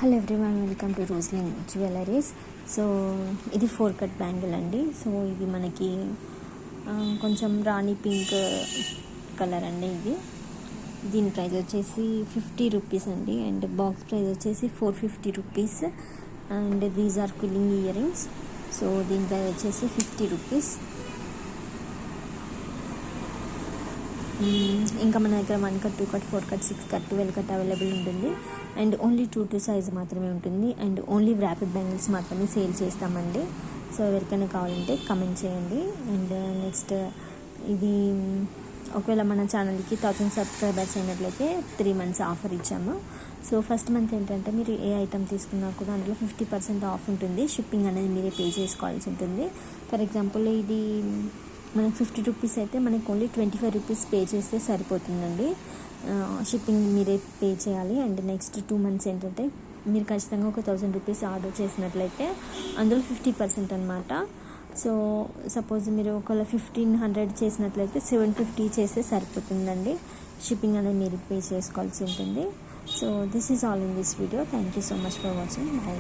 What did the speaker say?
Hello everyone, welcome to Roslin jewelleries. So ఇది 4 cut bangle అండి. So ఇది మనకి కొంచెం రాణి పింక్ కలర్ అండి. దీని ప్రైస్ వచ్చేసి 50 రూపీస్ అండి. అండ్ బాక్స్ ప్రైస్ వచ్చేసి 450 rupees. And these are quilling ear rings. So దీని ప్రైస్ వచ్చేసి 50 రూపీస్. ఇంకా మన దగ్గర 1 cut, 2 cut, 4 cut, 6 cut, 12 cut available ఉంటుంది. అండ్ ఓన్లీ 2 సైజ్ మాత్రమే ఉంటుంది. అండ్ ఓన్లీ వ్రాపెడ్ బ్యాంగిల్స్ మాత్రమే సేల్ చేస్తామండి. సో ఎవరికైనా కావాలంటే కమెంట్ చేయండి. అండ్ నెక్స్ట్ ఇది ఒకవేళ మన ఛానల్కి 1000 సబ్స్క్రైబర్స్ అయినట్లయితే 3 months ఆఫర్ ఇచ్చాము. సో ఫస్ట్ మంత్ ఏంటంటే మీరు ఏ ఐటమ్ తీసుకున్నా కూడా అందులో 50% ఆఫ్ ఉంటుంది. షిప్పింగ్ అనేది మీరే పే చేసుకోవాల్సి ఉంటుంది. ఫర్ ఎగ్జాంపుల్ ఇది మనకి 50 రూపీస్ అయితే మనకి ఓన్లీ 25 రూపీస్ పే చేస్తే సరిపోతుందండి. షిప్పింగ్ మీరే పే చేయాలి. అండ్ నెక్స్ట్ 2 months ఏంటంటే మీరు ఖచ్చితంగా ఒక 1000 రూపీస్ ఆర్డర్ చేసినట్లయితే అందులో 50% అనమాట. సో సపోజ్ మీరు ఒకవేళ 1500 చేసినట్లయితే 750 చేస్తే సరిపోతుందండి. షిప్పింగ్ అనేది మీరు పే చేసుకోవాల్సి ఉంటుంది. So this is all in this video. Thank you so much for watching. By.